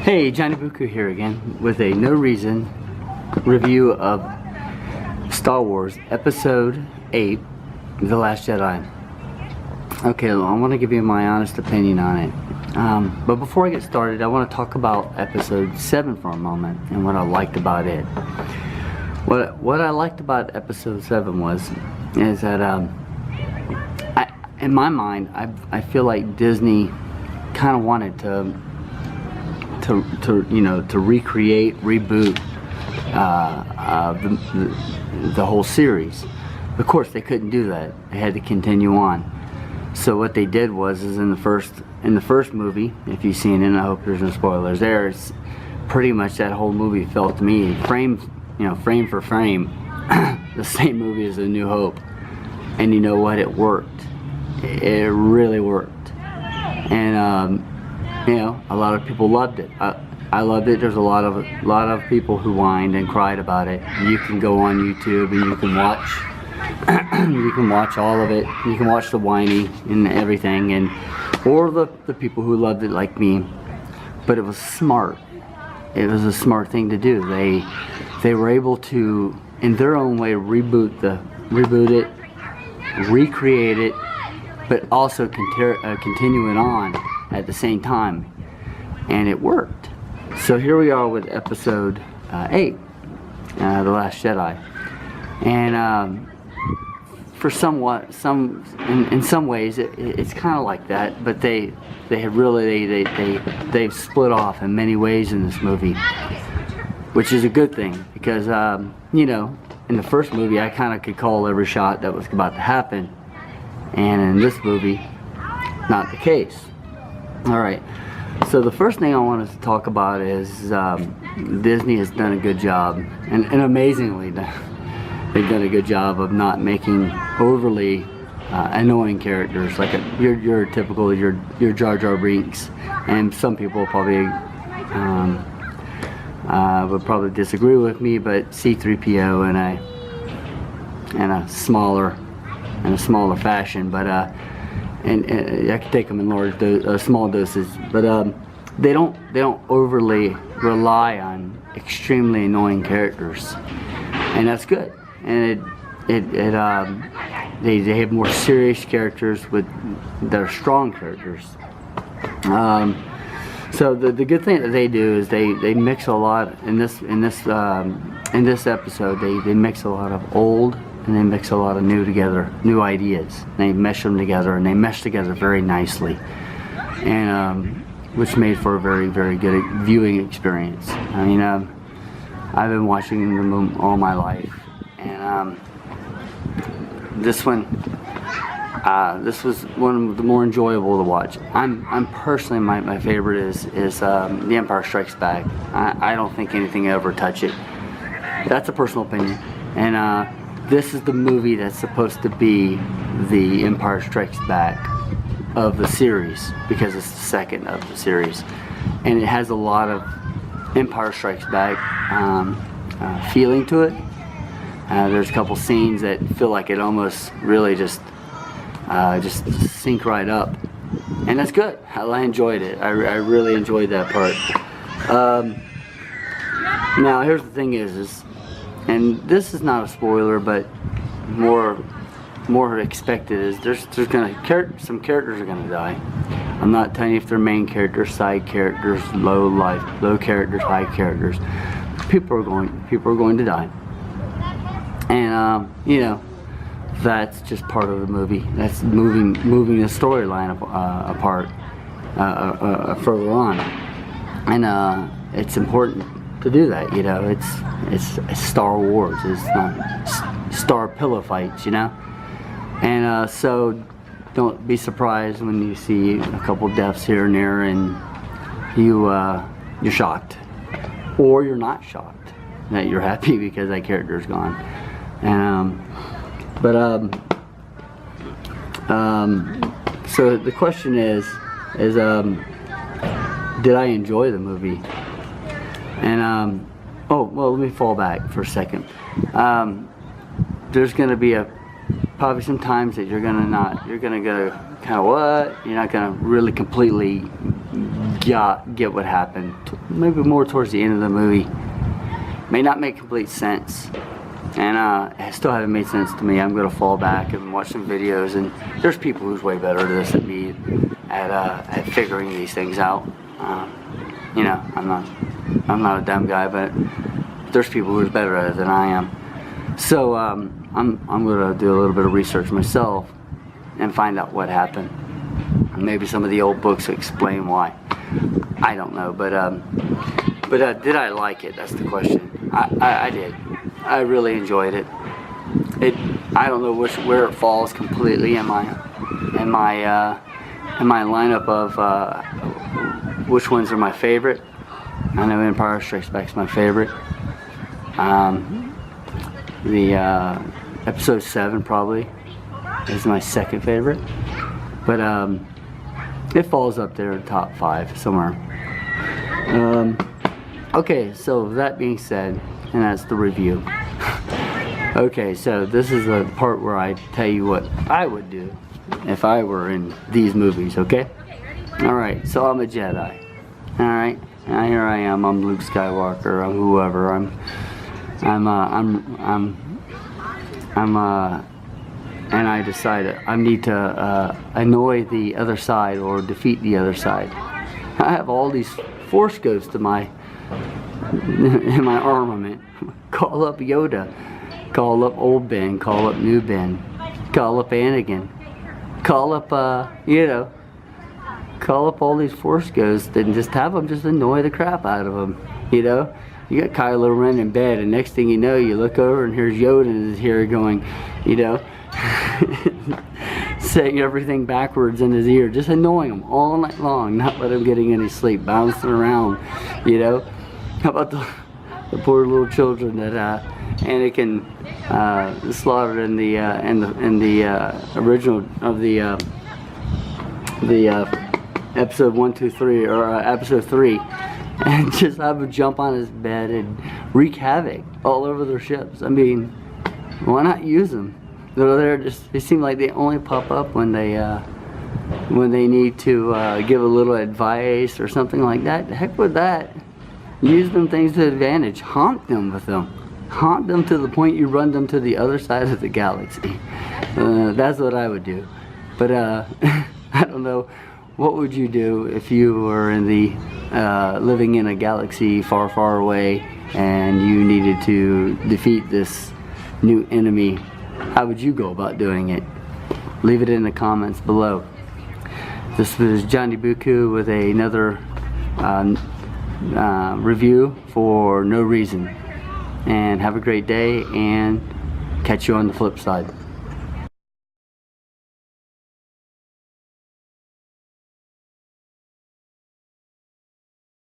Hey, Johnny Buku here again with a no reason review of Star Wars Episode 8, The Last Jedi. Okay, I want to give you my honest opinion on it. But before I get started, I want to talk about Episode 7 for a moment and what I liked about it. What I liked about Episode 7 is that in my mind, I feel like Disney kind of wanted to recreate, reboot the whole series. Of course, they couldn't do that. They had to continue on. So what they did is in the first movie, if you've seen it, I hope there's no spoilers there. It's pretty much that whole movie felt to me frame for frame the same movie as A New Hope. And you know what? It worked. It really worked. And a lot of people loved it. I loved it. There's a lot of people who whined and cried about it. You can go on YouTube and you can watch all of it. You can watch the whining and everything, or the people who loved it like me. But it was smart. It was a smart thing to do. They were able to, in their own way, reboot it, recreate it, but also continue it on at the same time, and it worked. So here we are with Episode 8, The Last Jedi, and for in some ways it's kind of like that, but they've split off in many ways in this movie, which is a good thing, because in the first movie I kind of could call every shot that was about to happen, and in this movie, not the case. Alright, so the first thing I wanted to talk about is Disney has done a good job, and amazingly they've done a good job of not making overly annoying characters like your typical your Jar Jar Binks, and some people probably would probably disagree with me, but C-3PO in a smaller fashion, but and I can take them in small doses, but they don't overly rely on extremely annoying characters, and that's good. And they have more serious characters that are strong characters. So the good thing that they do is they mix a lot in this episode. They mix a lot of old and they mix a lot of new ideas. They mesh them together, and they mesh together very nicely, and which made for a very, very good viewing experience. I mean, I've been watching them all my life, and this was one of the more enjoyable to watch. I'm personally, my favorite is The Empire Strikes Back. I don't think anything ever touch it. That's a personal opinion, and this is the movie that's supposed to be The Empire Strikes Back of the series, because it's the second of the series, and it has a lot of Empire Strikes Back feeling to it. There's a couple scenes that feel like it almost really just sync right up, and that's good. I enjoyed it. I really enjoyed that part. Now here's the thing is, and this is not a spoiler, but more expected, is some characters are gonna die. I'm not telling you if they're main characters, side characters, low characters, high characters. People are going to die, and that's just part of the movie. That's moving the storyline apart further on, and it's important to do that. It's Star Wars. It's not star pillow fights, and so don't be surprised when you see a couple deaths here and there, and you're shocked, or you're not shocked, that you're happy because that character's gone. And so the question is did I enjoy the movie? And oh well, let me fall back for a second. There's gonna be probably some times that you're gonna go kind of what? You're not gonna really completely get what happened. Maybe more towards the end of the movie. May not make complete sense, and it still haven't made sense to me. I'm gonna fall back and watch some videos, and there's people who's way better at this than me at figuring these things out. You know, I'm not a dumb guy, but there's people who's better at it than I am. So I'm gonna do a little bit of research myself and find out what happened. Maybe some of the old books explain why. I don't know, but did I like it? That's the question. I did. I really enjoyed it. I don't know where it falls completely in my lineup of which ones are my favorite. I know Empire Strikes Back's my favorite. The episode 7 probably is my second favorite, but it falls up there in top 5 somewhere. Okay, so that being said, and that's the review. Okay, so this is the part where I tell you what I would do if I were in these movies, okay? Alright, so I'm a Jedi. Alright, now here I am, I'm Luke Skywalker, I'm whoever, and I decided I need to annoy the other side or defeat the other side. I have all these Force ghosts in my armament. Call up Yoda, call up old Ben, call up new Ben, call up Anakin, call up call up all these Force ghosts and just have them just annoy the crap out of them. You know, you got Kylo Ren in bed, and next thing you know, you look over and here's Yoda is here going, you know, saying everything backwards in his ear, just annoying him all night long, not let him getting any sleep, bouncing around, you know. How about the poor little children that Anakin slaughtered in the original of the episode 1, 2, 3 or episode 3, and just have him jump on his bed and wreak havoc all over their ships. I mean, why not use them? They seem like they only pop up when they need to give a little advice or something like that. The heck with that. Use them things to advantage. Haunt them with them. Haunt them to the point you run them to the other side of the galaxy. That's what I would do. But I don't know. What would you do if you were in the living in a galaxy far, far away and you needed to defeat this new enemy? How would you go about doing it? Leave it in the comments below. This was Johnny Buku with another review for no reason. And have a great day, and catch you on the flip side.